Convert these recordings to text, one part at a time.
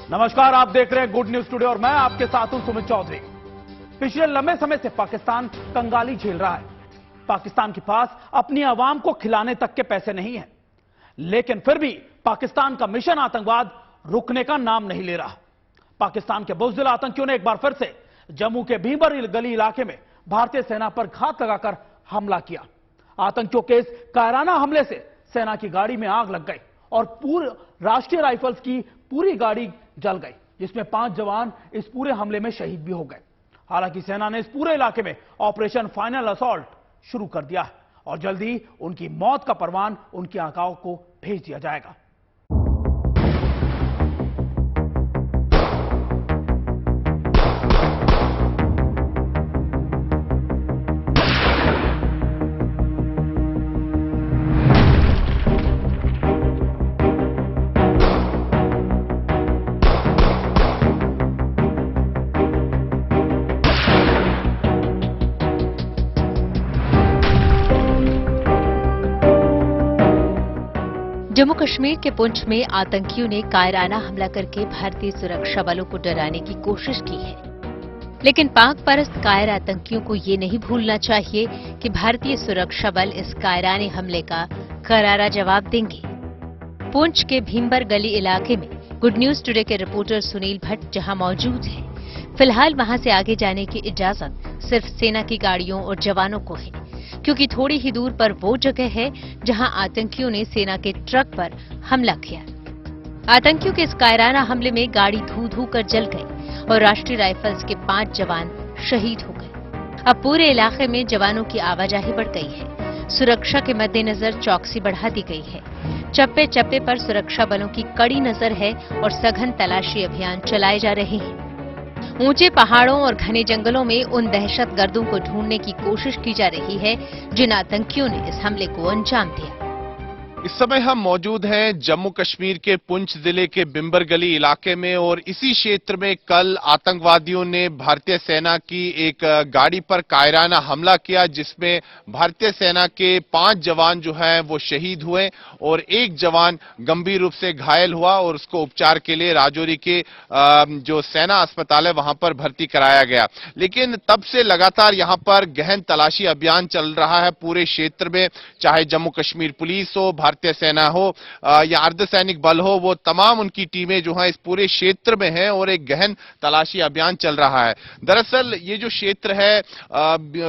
नमस्कार, आप देख रहे हैं गुड न्यूज टुडे और मैं आपके साथ हूं सुमित चौधरी। पिछले लंबे समय से पाकिस्तान कंगाली झेल रहा है। पाकिस्तान के पास अपनी आवाम को खिलाने तक के पैसे नहीं है, लेकिन फिर भी पाकिस्तान का मिशन आतंकवाद रुकने का नाम नहीं ले रहा। पाकिस्तान के बुज़दिल आतंकियों ने एक बार फिर से जम्मू के भीमर गली इलाके में भारतीय सेना पर घात लगाकर हमला किया। आतंकियों के इस कायराना हमले से सेना की गाड़ी में आग लग गई और पूरे राष्ट्रीय राइफल्स की पूरी गाड़ी जल गई, जिसमें 5 जवान इस पूरे हमले में शहीद भी हो गए। हालांकि सेना ने इस पूरे इलाके में ऑपरेशन फाइनल असॉल्ट शुरू कर दिया है और जल्दी उनकी मौत का परवान उनकी आकाओं को भेज दिया जाएगा। जम्मू कश्मीर के पुंछ में आतंकियों ने कायराना हमला करके भारतीय सुरक्षा बलों को डराने की कोशिश की है, लेकिन पाक परस्त कायर आतंकियों को ये नहीं भूलना चाहिए कि भारतीय सुरक्षा बल इस कायराने हमले का करारा जवाब देंगे। पुंछ के भीमबर गली इलाके में गुड न्यूज टुडे के रिपोर्टर सुनील भट्ट जहां मौजूद हैं, फिलहाल वहां से आगे जाने की इजाजत सिर्फ सेना की गाड़ियों और जवानों को है, क्योंकि थोड़ी ही दूर पर वो जगह है जहां आतंकियों ने सेना के ट्रक पर हमला किया। आतंकियों के इस कायराना हमले में गाड़ी धू-धू कर जल गई और राष्ट्रीय राइफल्स के 5 जवान शहीद हो गए। अब पूरे इलाके में जवानों की आवाजाही बढ़ गई है। सुरक्षा के मद्देनजर चौकसी बढ़ा दी गई है। चप्पे चप्पे पर सुरक्षा बलों की कड़ी नजर है और सघन तलाशी अभियान चलाए जा रहे हैं। ऊंचे पहाड़ों और घने जंगलों में उन दहशतगर्दों को ढूंढने की कोशिश की जा रही है जिन आतंकियों ने इस हमले को अंजाम दिया। इस समय हम मौजूद हैं जम्मू कश्मीर के पुंछ जिले के बिम्बर गली इलाके में और इसी क्षेत्र में कल आतंकवादियों ने भारतीय सेना की एक गाड़ी पर कायराना हमला किया, जिसमें भारतीय सेना के 5 जवान जो हैं वो शहीद हुए और 1 जवान गंभीर रूप से घायल हुआ और उसको उपचार के लिए राजौरी के जो सेना अस्पताल है वहां पर भर्ती कराया गया। लेकिन तब से लगातार यहां पर गहन तलाशी अभियान चल रहा है पूरे क्षेत्र में, चाहे जम्मू कश्मीर पुलिस हो, भारतीय सेना हो या अर्धसैनिक बल हो, वो तमाम उनकी टीमें जो हैं इस पूरे क्षेत्र में हैं और एक गहन तलाशी अभियान चल रहा है। दरअसल ये जो क्षेत्र है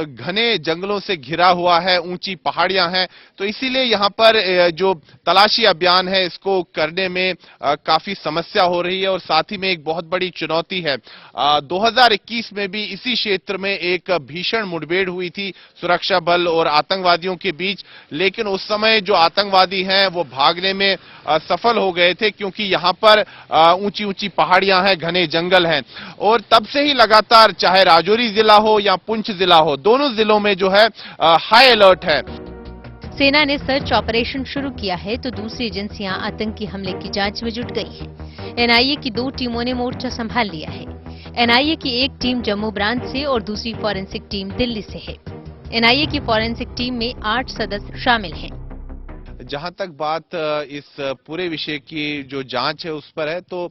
घने जंगलों से घिरा हुआ है, ऊंची पहाड़ियां हैं, तो इसीलिए यहां पर जो तलाशी अभियान है इसको करने में काफी समस्या हो रही है और साथ ही में एक बहुत बड़ी चुनौती है। 2021 में भी इसी क्षेत्र में एक भीषण मुठभेड़ हुई थी सुरक्षा बल और आतंकवादियों के बीच, लेकिन उस समय जो आतंकवादी हैं वो भागने में सफल हो गए थे, क्योंकि यहां पर ऊंची ऊंची पहाड़ियां हैं, घने जंगल हैं और तब से ही लगातार चाहे राजौरी जिला हो या पुंछ जिला हो, दोनों जिलों में जो है हाई अलर्ट है। सेना ने सर्च ऑपरेशन शुरू किया है तो दूसरी एजेंसियां आतंकी हमले की जांच में जुट गई हैं। एनआईए की 2 टीमों ने मोर्चा संभाल लिया है। एनआईए की एक टीम जम्मू ब्रांच से और दूसरी फॉरेंसिक टीम दिल्ली से है। एनआईए की फॉरेंसिक टीम में 8 सदस्य शामिल हैं। जहां तक बात इस पूरे विषय की जो जांच है उस पर है, तो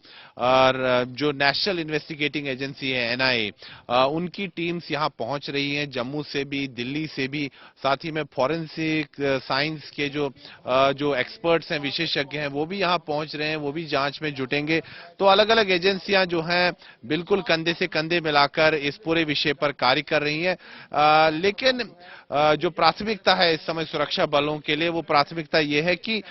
जो नेशनल इन्वेस्टिगेटिंग एजेंसी है एनआईए, उनकी टीम्स यहां पहुंच रही हैं, जम्मू से भी, दिल्ली से भी, साथ ही में फॉरेंसिक साइंस के जो एक्सपर्ट्स हैं, विशेषज्ञ हैं, वो भी यहां पहुंच रहे हैं, वो भी जांच में जुटेंगे। तो अलग अलग एजेंसियां जो हैं बिल्कुल कंधे से कंधे मिलाकर इस पूरे विषय पर कार्य कर रही हैं, लेकिन जो प्राथमिकता है इस समय सुरक्षा बलों के लिए, वो प्राथमिकता ये है कि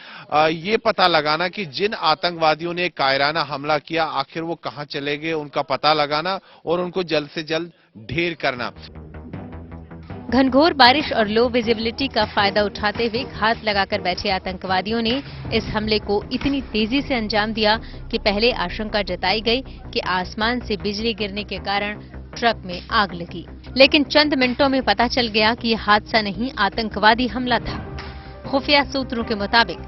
ये पता लगाना कि जिन आतंकवादियों ने कायराना हमला किया आखिर वो कहां चले गए, उनका पता लगाना और उनको जल्द से जल्द ढेर करना। घनघोर बारिश और लो विजिबिलिटी का फायदा उठाते हुए घात लगाकर बैठे आतंकवादियों ने इस हमले को इतनी तेजी से अंजाम दिया कि पहले आशंका जताई गई कि आसमान से बिजली गिरने के कारण ट्रक में आग लगी, लेकिन चंद मिनटों में पता चल गया कि यह हादसा नहीं, आतंकवादी हमला था। खुफिया सूत्रों के मुताबिक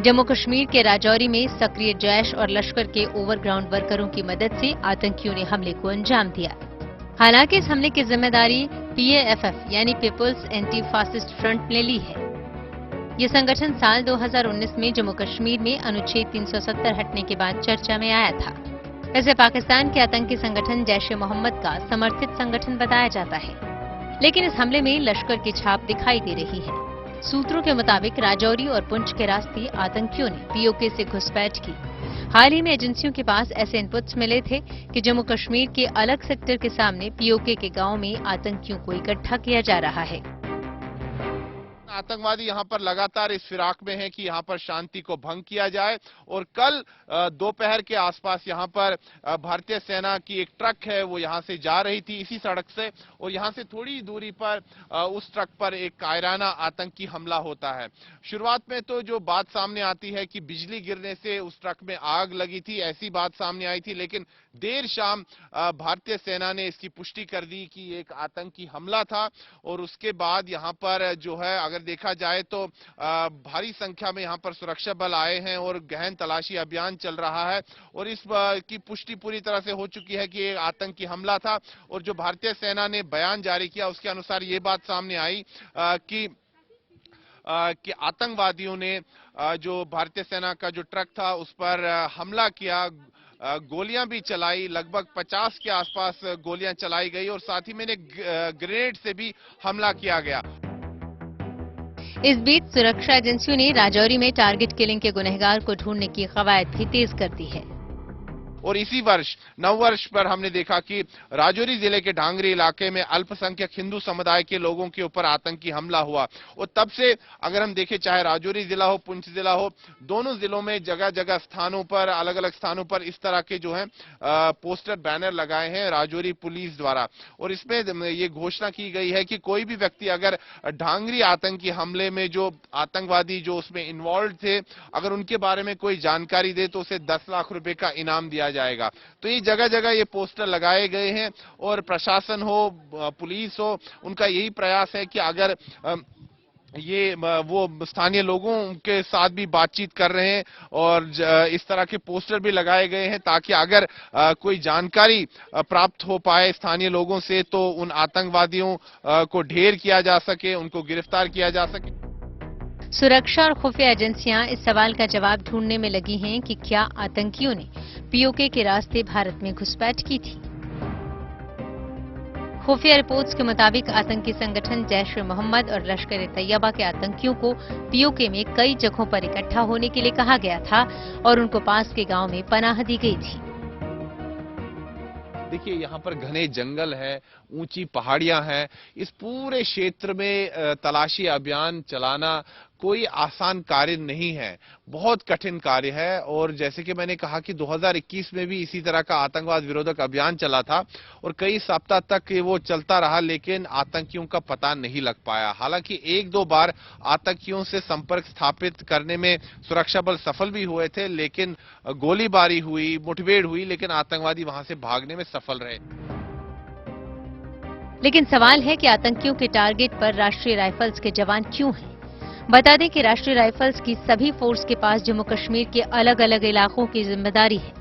जम्मू कश्मीर के राजौरी में सक्रिय जैश और लश्कर के ओवरग्राउंड वर्करों की मदद से आतंकियों ने हमले को अंजाम दिया। हालांकि इस हमले की जिम्मेदारी पीएएफएफ यानी पीपुल्स एंटी फासिस्ट फ्रंट ने ली है। ये संगठन साल 2019 में जम्मू कश्मीर में अनुच्छेद 370 हटने के बाद चर्चा में आया था। इसे पाकिस्तान के आतंकी संगठन जैश-ए-मोहम्मद का समर्थित संगठन बताया जाता है, लेकिन इस हमले में लश्कर की छाप दिखाई दे रही है। सूत्रों के मुताबिक राजौरी और पुंछ के रास्ते आतंकियों ने पीओके से घुसपैठ की। हाल ही में एजेंसियों के पास ऐसे इनपुट्स मिले थे कि जम्मू कश्मीर के अलग सेक्टर के सामने पीओके के गांव में आतंकियों को इकट्ठा किया जा रहा है। आतंकवादी यहां पर लगातार इस फिराक में हैं कि यहां पर शांति को भंग किया जाए और कल दोपहर के आसपास यहां पर भारतीय सेना की एक ट्रक है, वो यहां से जा रही थी इसी सड़क से, और यहां से थोड़ी दूरी पर उस ट्रक पर एक कायराना आतंकी हमला होता है। शुरुआत में तो जो बात सामने आती है कि बिजली गिरने से उस ट्रक में आग लगी थी, ऐसी बात सामने आई थी, लेकिन देर शाम भारतीय सेना ने इसकी पुष्टि कर दी कि एक आतंकी हमला था। और उसके बाद यहां पर जो है, अगर देखा जाए तो भारी संख्या में यहां पर सुरक्षा बल आए हैं और गहन तलाशी अभियान चल रहा है, और इस की पुष्टि पूरी तरह से हो चुकी है कि एक आतंकी हमला था। और जो भारतीय सेना ने बयान जारी किया उसके अनुसार ये बात सामने आई कि आतंकवादियों ने जो भारतीय सेना का जो ट्रक था उस पर हमला किया, गोलियां भी चलाई, लगभग 50 के आसपास गोलियां चलाई गई, और साथ ही में ग्रेनेड से भी हमला किया गया। इस बीच सुरक्षा एजेंसियों ने राजौरी में टारगेट किलिंग के गुनहगार को ढूंढने की कवायद भी तेज कर दी है। और इसी वर्ष नववर्ष पर हमने देखा कि राजौरी जिले के ढांगरी इलाके में अल्पसंख्यक हिंदू समुदाय के लोगों के ऊपर आतंकी हमला हुआ, और तब से अगर हम देखें, चाहे राजौरी जिला हो, पुंछ जिला हो, दोनों जिलों में जगह जगह स्थानों पर, अलग अलग स्थानों पर इस तरह के जो है पोस्टर बैनर लगाए हैं राजौरी पुलिस द्वारा। और इसमें ये घोषणा की गई है कि कोई भी व्यक्ति अगर ढांगरी आतंकी हमले में जो आतंकवादी जो उसमें इन्वॉल्व थे, अगर उनके बारे में कोई जानकारी दे तो उसे 10 लाख रुपए का इनाम दिया जाएगा। तो ये जगह जगह ये पोस्टर लगाए गए हैं, और प्रशासन हो, पुलिस हो, उनका यही प्रयास है कि अगर ये वो स्थानीय लोगों के साथ भी बातचीत कर रहे हैं, और इस तरह के पोस्टर भी लगाए गए हैं ताकि अगर कोई जानकारी प्राप्त हो पाए स्थानीय लोगों से तो उन आतंकवादियों को ढेर किया जा सके, उनको गिरफ्तार किया जा सके। सुरक्षा और खुफिया एजेंसियां इस सवाल का जवाब ढूंढने में लगी हैं कि क्या आतंकियों ने पीओके के रास्ते भारत में घुसपैठ की थी। खुफिया रिपोर्ट्स के मुताबिक आतंकी संगठन जैश-ए-मोहम्मद और लश्कर-ए-तैयबा के आतंकियों को पीओके में कई जगहों पर इकट्ठा होने के लिए कहा गया था और उनको पास के गांव में पनाह दी गई थी। देखिए, यहाँ पर घने जंगल है, ऊंची पहाड़ियां हैं, इस पूरे क्षेत्र में तलाशी अभियान चलाना कोई आसान कार्य नहीं है, बहुत कठिन कार्य है। और जैसे कि मैंने कहा कि 2021 में भी इसी तरह का आतंकवाद विरोधक अभियान चला था और कई सप्ताह तक वो चलता रहा, लेकिन आतंकियों का पता नहीं लग पाया। हालांकि 1-2 बार आतंकियों से संपर्क स्थापित करने में सुरक्षा बल सफल भी हुए थे, लेकिन गोलीबारी हुई, मुठभेड़ हुई, लेकिन आतंकवादी वहां से भागने में सफल रहे। लेकिन सवाल है कि आतंकियों के टारगेट पर राष्ट्रीय राइफल्स के जवान क्यों हैं? बता दें कि राष्ट्रीय राइफल्स की सभी फोर्स के पास जम्मू कश्मीर के अलग अलग इलाकों की जिम्मेदारी है।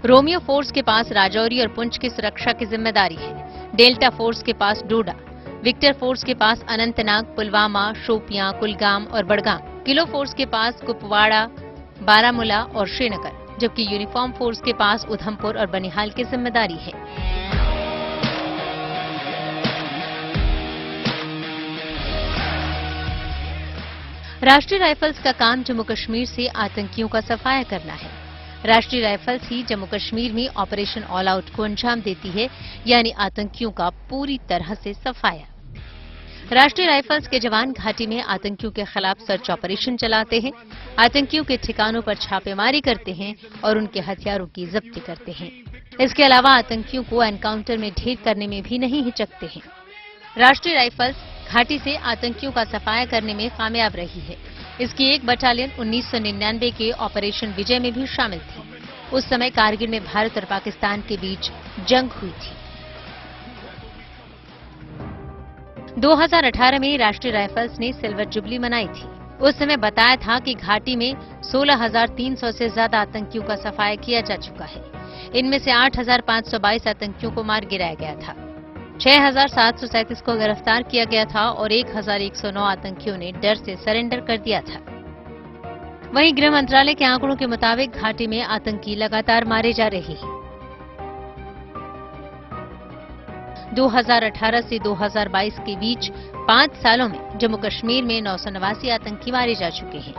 रोमियो फोर्स के पास राजौरी और पुंछ की सुरक्षा की जिम्मेदारी है। डेल्टा फोर्स के पास डोडा, विक्टर फोर्स के पास अनंतनाग, पुलवामा, शोपियां, कुलगाम और बड़गाम, किलो फोर्स के पास कुपवाड़ा, बारामूला और श्रीनगर, जबकि यूनिफॉर्म फोर्स के पास उधमपुर और बनिहाल की जिम्मेदारी है। राष्ट्रीय राइफल्स का काम जम्मू कश्मीर से आतंकियों का सफाया करना है। राष्ट्रीय राइफल्स ही जम्मू कश्मीर में ऑपरेशन ऑल आउट को अंजाम देती है, यानी आतंकियों का पूरी तरह से सफाया। राष्ट्रीय राइफल्स के जवान घाटी में आतंकियों के खिलाफ सर्च ऑपरेशन चलाते हैं, आतंकियों के ठिकानों पर छापेमारी करते हैं और उनके हथियारों की जब्ती करते हैं। इसके अलावा आतंकियों को एनकाउंटर में ढेर करने में भी नहीं हिचकते हैं। राष्ट्रीय राइफल्स घाटी से आतंकियों का सफाया करने में कामयाब रही है। इसकी एक बटालियन 1999 के ऑपरेशन विजय में भी शामिल थी। उस समय कारगिल में भारत और पाकिस्तान के बीच जंग हुई थी। 2018 में राष्ट्रीय राइफल्स ने सिल्वर जुबली मनाई थी। उस समय बताया था कि घाटी में 16,300 से ज्यादा आतंकियों का सफाया किया जा चुका है। इनमें से 8,522 आतंकियों को मार गिराया गया था, 6,737 को गिरफ्तार किया गया था और 1,109 आतंकियों ने डर से सरेंडर कर दिया था। वहीं गृह मंत्रालय के आंकड़ों के मुताबिक घाटी में आतंकी लगातार मारे जा रहे हैं। 2018 से 2022 के बीच 5 सालों में जम्मू कश्मीर में 989 आतंकी मारे जा चुके हैं।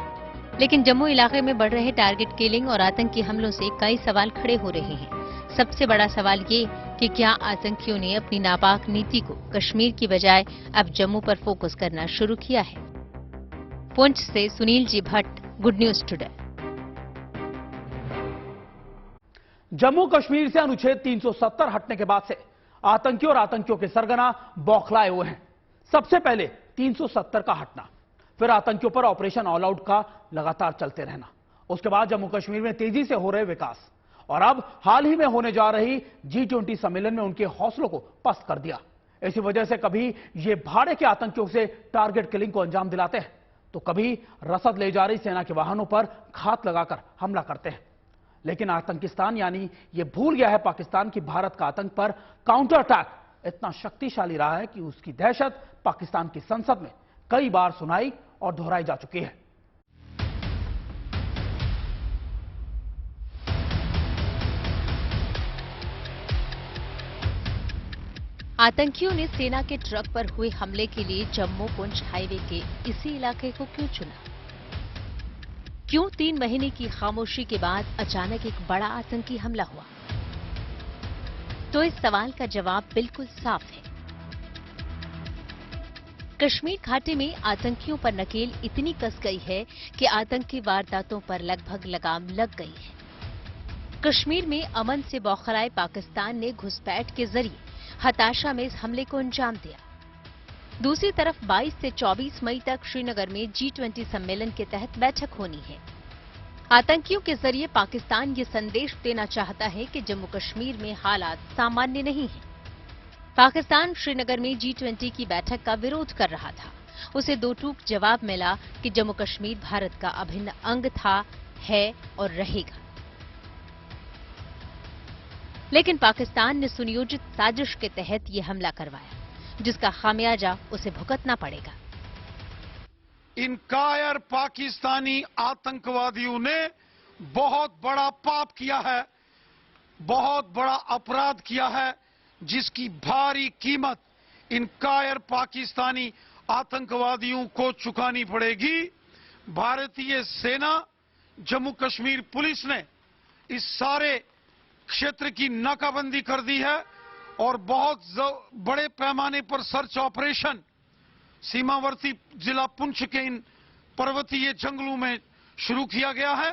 लेकिन जम्मू इलाके में बढ़ रहे टारगेट किलिंग और आतंकी हमलों से कई सवाल खड़े हो रहे हैं। सबसे बड़ा सवाल ये कि क्या आतंकियों ने अपनी नापाक नीति को कश्मीर की बजाय अब जम्मू पर फोकस करना शुरू किया है। पुंछ से Sunil ji Bhatt, good news today. Jammu Kashmir से अनुच्छेद 370 हटने के बाद से आतंकियों और आतंकियों के सरगना बौखलाए हुए हैं। सबसे पहले 370 का हटना, फिर आतंकियों पर ऑपरेशन ऑल आउट का लगातार चलते रहना, उसके बाद जम्मू कश्मीर में तेजी से हो रहे विकास और अब हाल ही में होने जा रही G20 सम्मेलन में उनके हौसलों को पस्त कर दिया। इसी वजह से कभी ये भाड़े के आतंकियों से टारगेट किलिंग को अंजाम दिलाते हैं तो कभी रसद ले जा रही सेना के वाहनों पर घात लगाकर हमला करते हैं। लेकिन आतंकिस्तान यानी ये भूल गया है पाकिस्तान की भारत का आतंक पर काउंटर अटैक इतना शक्तिशाली रहा है कि उसकी दहशत पाकिस्तान की संसद में कई बार सुनाई और दोहराई जा चुकी है। आतंकियों ने सेना के ट्रक पर हुए हमले के लिए जम्मू पुंछ हाईवे के इसी इलाके को क्यों चुना? क्यों 3 महीने की खामोशी के बाद अचानक एक बड़ा आतंकी हमला हुआ? तो इस सवाल का जवाब बिल्कुल साफ है। कश्मीर घाटी में आतंकियों पर नकेल इतनी कस गई है कि आतंकी वारदातों पर लगभग लगाम लग गई है। कश्मीर में अमन से बौखलाए पाकिस्तान ने घुसपैठ के जरिए हताशा में इस हमले को अंजाम दिया। दूसरी तरफ 22 से 24 मई तक श्रीनगर में G20 सम्मेलन के तहत बैठक होनी है। आतंकियों के जरिए पाकिस्तान ये संदेश देना चाहता है कि जम्मू कश्मीर में हालात सामान्य नहीं हैं। पाकिस्तान श्रीनगर में G20 की बैठक का विरोध कर रहा था। उसे दो टूक जवाब मिला कि जम्मू कश्मीर भारत का अभिन्न अंग था, है और रहेगा। लेकिन पाकिस्तान ने सुनियोजित साजिश के तहत ये हमला करवाया, जिसका खामियाजा उसे भुगतना पड़ेगा। इन कायर पाकिस्तानी आतंकवादियों ने बहुत बड़ा पाप किया है, बहुत बड़ा अपराध किया है, जिसकी भारी कीमत इन कायर पाकिस्तानी आतंकवादियों को चुकानी पड़ेगी। भारतीय सेना, जम्मू कश्मीर पुलिस ने इस सारे क्षेत्र की नाकाबंदी कर दी है और बहुत बड़े पैमाने पर सर्च ऑपरेशन सीमावर्ती जिला पुंछ के इन पर्वतीय जंगलों में शुरू किया गया है।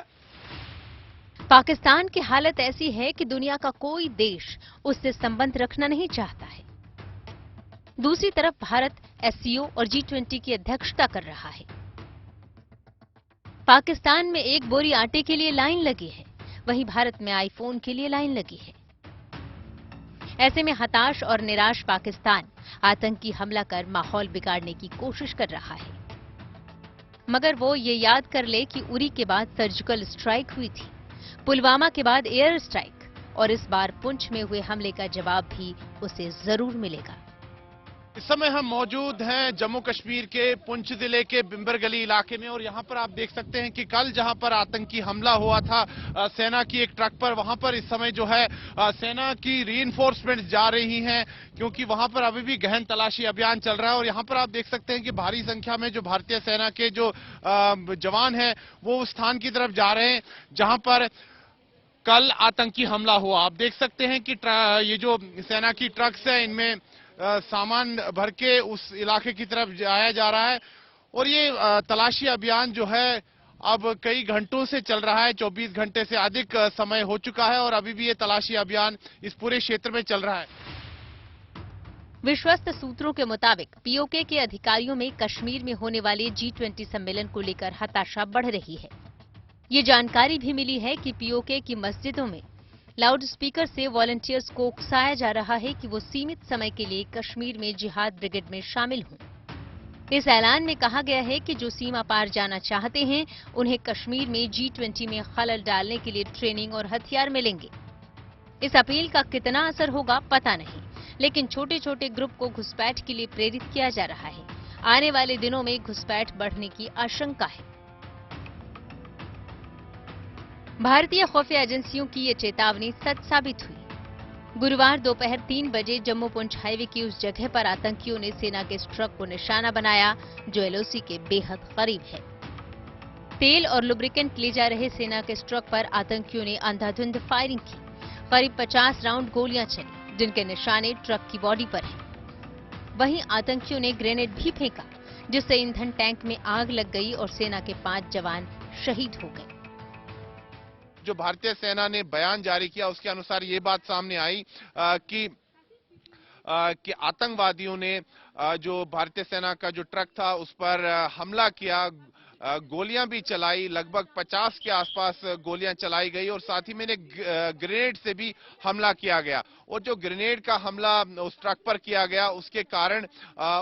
पाकिस्तान की हालत ऐसी है कि दुनिया का कोई देश उससे संबंध रखना नहीं चाहता है। दूसरी तरफ भारत SCO और G20 की अध्यक्षता कर रहा है। पाकिस्तान में एक बोरी आटे के लिए लाइन लगी है, वहीं भारत में आईफोन के लिए लाइन लगी है। ऐसे में हताश और निराश पाकिस्तान आतंकी हमला कर माहौल बिगाड़ने की कोशिश कर रहा है। मगर वो ये याद कर ले कि उरी के बाद सर्जिकल स्ट्राइक हुई थी, पुलवामा के बाद एयर स्ट्राइक, और इस बार पुंछ में हुए हमले का जवाब भी उसे जरूर मिलेगा। इस समय हम मौजूद हैं जम्मू कश्मीर के पुंछ जिले के बिंबर गली इलाके में और यहां पर आप देख सकते हैं कि कल जहां पर आतंकी हमला हुआ था सेना की एक ट्रक पर, वहां पर इस समय जो है सेना की रीइंफोर्समेंट जा रही हैं, क्योंकि वहां पर अभी भी गहन तलाशी अभियान चल रहा है। और यहां पर आप देख सकते हैं कि भारी संख्या में जो भारतीय सेना के जो जवान हैं वो उस स्थान की तरफ जा रहे हैं जहां पर कल आतंकी हमला हुआ। आप देख सकते हैं कि ये जो सेना की ट्रक्स है इनमें सामान भर के उस इलाके की तरफ जाया जा रहा है और ये तलाशी अभियान जो है अब कई घंटों से चल रहा है। 24 घंटे से अधिक समय हो चुका है और अभी भी ये तलाशी अभियान इस पूरे क्षेत्र में चल रहा है। विश्वस्त सूत्रों के मुताबिक POK के अधिकारियों में कश्मीर में होने वाले G20 सम्मेलन को लेकर हताशा बढ़ रही है। ये जानकारी भी मिली है कि POK की मस्जिदों में लाउड स्पीकर से वॉलंटियर्स को उकसाया जा रहा है कि वो सीमित समय के लिए कश्मीर में जिहाद ब्रिगेड में शामिल हों। इस ऐलान में कहा गया है कि जो सीमा पार जाना चाहते हैं उन्हें कश्मीर में G20 में खलल डालने के लिए ट्रेनिंग और हथियार मिलेंगे। इस अपील का कितना असर होगा पता नहीं, लेकिन छोटे छोटे ग्रुप को घुसपैठ के लिए प्रेरित किया जा रहा है। आने वाले दिनों में घुसपैठ बढ़ने की आशंका है। भारतीय खुफिया एजेंसियों की ये चेतावनी सच साबित हुई। गुरुवार दोपहर 3 बजे जम्मू पुंछ हाईवे की उस जगह पर आतंकियों ने सेना के इस ट्रक को निशाना बनाया जो एलओसी के बेहद करीब है। तेल और लुब्रिकेंट ले जा रहे सेना के इस ट्रक पर आतंकियों ने अंधाधुंध फायरिंग की। करीब 50 राउंड गोलियां चली जिनके निशाने ट्रक की बॉडी पर हैं। वहीं आतंकियों ने ग्रेनेड भी फेंका जिससे ईंधन टैंक में आग लग गई और सेना के 5 जवान शहीद हो गए। जो भारतीय सेना ने बयान जारी किया उसके अनुसार ये बात सामने आई कि आतंकवादियों ने जो भारतीय सेना का जो ट्रक था उस पर हमला किया, गोलियां भी चलाई, लगभग 50 के आसपास गोलियां चलाई गई और साथ ही में ग्रेनेड से भी हमला किया गया। और जो ग्रेनेड का हमला उस ट्रक पर किया गया उसके कारण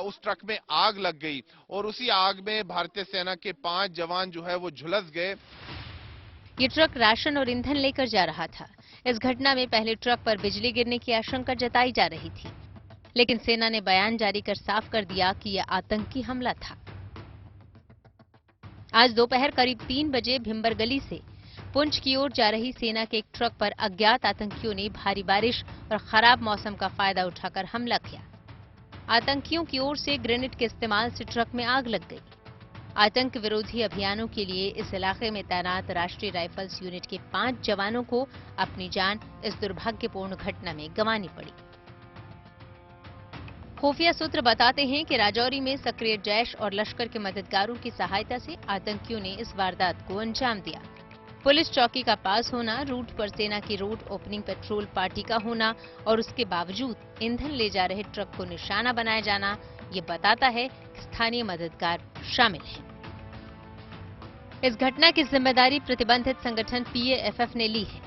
उस ट्रक में आग लग गई और उसी आग में भारतीय सेना के 5 जवान जो है वो झुलस गए। ये ट्रक राशन और ईंधन लेकर जा रहा था। इस घटना में पहले ट्रक पर बिजली गिरने की आशंका जताई जा रही थी, लेकिन सेना ने बयान जारी कर साफ कर दिया कि यह आतंकी हमला था। आज दोपहर करीब 3 बजे भिंबरगली से पुंछ की ओर जा रही सेना के एक ट्रक पर अज्ञात आतंकियों ने भारी बारिश और खराब मौसम का फायदा उठाकर हमला किया। आतंकियों की ओर से ग्रेनेड के इस्तेमाल से ट्रक में आग लग गई। आतंक विरोधी अभियानों के लिए इस इलाके में तैनात राष्ट्रीय राइफल्स यूनिट के 5 जवानों को अपनी जान इस दुर्भाग्यपूर्ण घटना में गंवानी पड़ी। खुफिया सूत्र बताते हैं कि राजौरी में सक्रिय जैश और लश्कर के मददगारों की सहायता से आतंकियों ने इस वारदात को अंजाम दिया। पुलिस चौकी का पास होना, रूट पर सेना की रोड ओपनिंग पेट्रोल पार्टी का होना और उसके बावजूद ईंधन ले जा रहे ट्रक को निशाना बनाया जाना, ये बताता है कि स्थानीय मददगार शामिल हैं। इस घटना की जिम्मेदारी प्रतिबंधित संगठन पीएएफएफ ने ली है,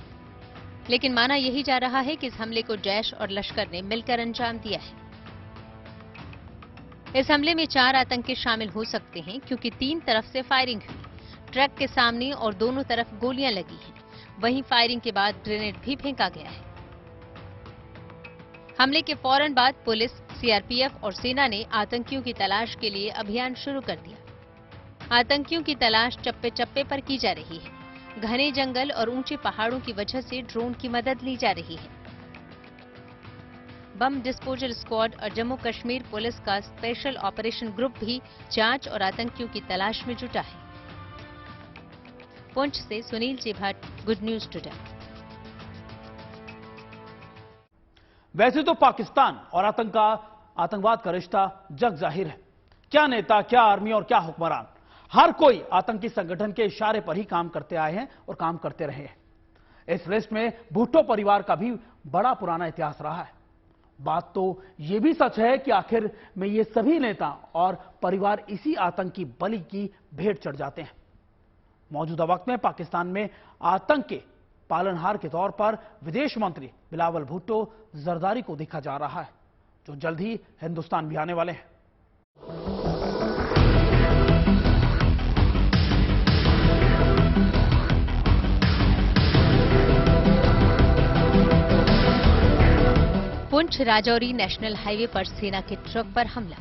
लेकिन माना यही जा रहा है कि इस हमले को जैश और लश्कर ने मिलकर अंजाम दिया है। इस हमले में 4 आतंकी शामिल हो सकते हैं क्योंकि 3 तरफ से फायरिंग हुई। ट्रक के सामने और दोनों तरफ गोलियां लगी हैं। वहीं फायरिंग के बाद ग्रेनेड भी फेंका गया है। हमले के फौरन बाद पुलिस, सीआरपीएफ और सेना ने आतंकियों की तलाश के लिए अभियान शुरू कर दिया। आतंकियों की तलाश चप्पे चप्पे पर की जा रही है। घने जंगल और ऊंचे पहाड़ों की वजह से ड्रोन की मदद ली जा रही है। बम डिस्पोजल स्क्वाड और जम्मू कश्मीर पुलिस का स्पेशल ऑपरेशन ग्रुप भी जांच और आतंकियों की तलाश में जुटा है। पुंछ से Sunil ji Bhatt, good news today. वैसे तो पाकिस्तान और आतंकवाद का रिश्ता जग जाहिर है। क्या नेता, क्या आर्मी और क्या हुक्मरान, हर कोई आतंकी संगठन के इशारे पर ही काम करते आए हैं और काम करते रहे हैं। इस लिस्ट में भुट्टो परिवार का भी बड़ा पुराना इतिहास रहा है। बात तो यह भी सच है कि आखिर में ये सभी नेता और परिवार इसी आतंकी बलि की भेंट चढ़ जाते हैं। मौजूदा वक्त में पाकिस्तान में आतंक के पालनहार के तौर पर विदेश मंत्री बिलावल भुट्टो जरदारी को देखा जा रहा है, जो जल्द ही हिंदुस्तान भी आने वाले हैं। पुंछ राजौरी नेशनल हाईवे पर सेना के ट्रक पर हमला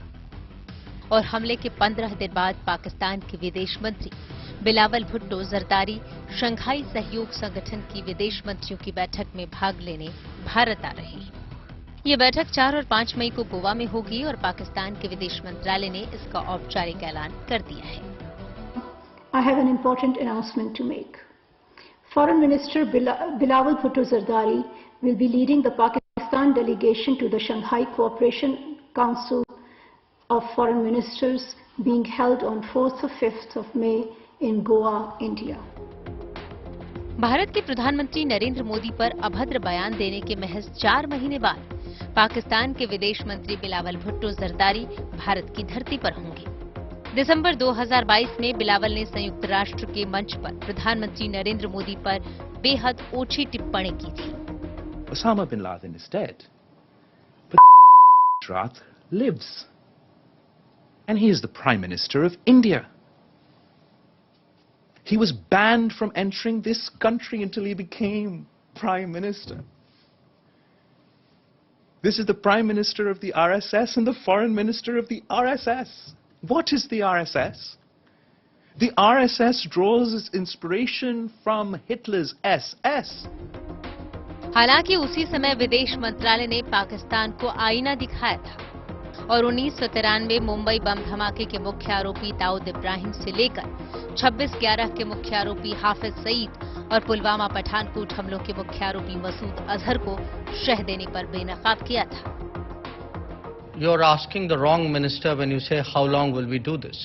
और हमले के 15 दिन बाद पाकिस्तान के विदेश मंत्री बिलावल भुट्टो जरदारी शंघाई सहयोग संगठन की विदेश मंत्रियों की बैठक में भाग लेने भारत आ रहे हैं। ये बैठक 4 और 5 मई को गोवा में होगी और पाकिस्तान के विदेश मंत्रालय ने इसका औपचारिक ऐलान कर दिया है। I have an important announcement to make. Foreign Minister Bilawal Bhutto Zardari will be leading the Pakistan delegation to the Shanghai Cooperation Council of Foreign Ministers being held on 4th or 5th of May in Goa, India. Bharat के प्रधानमंत्री नरेंद्र मोदी पर अभद्र बयान देने के महज 4 महीने बाद पाकिस्तान के विदेश मंत्री बिलावल भुट्टो जरदारी भारत की धरती पर होंगे। दिसंबर 2022 में बिलावल ने संयुक्त राष्ट्र के मंच पर प्रधानमंत्री नरेंद्र मोदी पर बेहद ओछी टिप्पणी की थी। Osama bin Laden is dead, but Gujarat lives, and he is the Prime Minister of India. He was banned from entering this country until he became Prime Minister. This is the Prime Minister of the RSS and the Foreign Minister of the RSS. What is the RSS? The RSS draws its inspiration from Hitler's SS. हालांकि उसी समय विदेश मंत्रालय ने पाकिस्तान को आईना दिखाया था और 1993 मुंबई बम धमाके के मुख्य आरोपी दाऊद इब्राहिम से लेकर 26/11 के मुख्य आरोपी हाफिज सईद और पुलवामा पठानकोट हमलों के मुख्य आरोपी मसूद अजहर को शह देने पर बेनकाब किया था। You're asking the wrong minister when you say how long will we do this,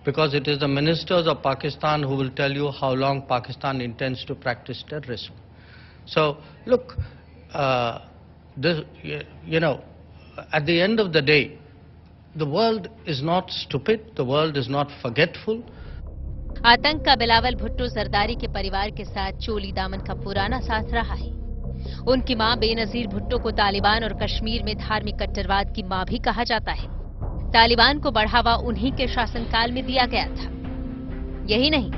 because it is the ministers of Pakistan who will tell you how long Pakistan intends to practice terrorism. So look, at the end of the day, the world is not stupid, the world is not forgetful. आतंक का बिलावल भुट्टो जरदारी के परिवार के साथ चोली दामन का पुराना साथ रहा है। उनकी मां बेनजीर भुट्टो को तालिबान और कश्मीर में धार्मिक कट्टरवाद की मां भी कहा जाता है। तालिबान को बढ़ावा उन्हीं के शासनकाल में दिया गया था। यही नहीं,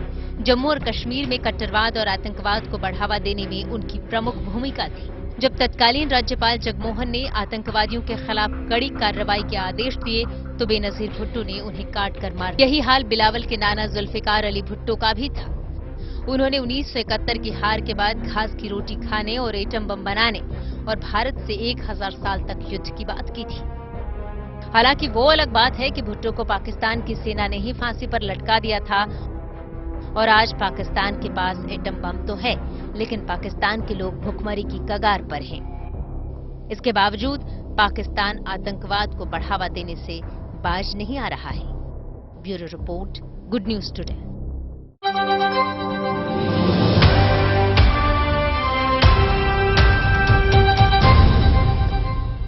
जम्मू और कश्मीर में कट्टरवाद और आतंकवाद को बढ़ावा देने में उनकी प्रमुख भूमिका थी। जब तत्कालीन राज्यपाल जगमोहन ने आतंकवादियों के खिलाफ कड़ी कार्रवाई के आदेश दिए तो बेनजीर भुट्टो ने उन्हें काट कर मार दिया। यही हाल बिलावल के नाना जुल्फिकार अली भुट्टो का भी था। उन्होंने 1971 की हार के बाद घास की रोटी खाने और एटम बम बनाने और भारत से 1000 साल तक युद्ध की बात की थी। हालांकि वो अलग बात है कि भुट्टो को पाकिस्तान की सेना ने ही फांसी पर लटका दिया था और आज पाकिस्तान के पास एटम बम तो है, लेकिन पाकिस्तान के लोग भुखमरी की कगार पर हैं। इसके बावजूद पाकिस्तान आतंकवाद को बढ़ावा देने से बाज नहीं आ रहा है। Bureau report, good news today.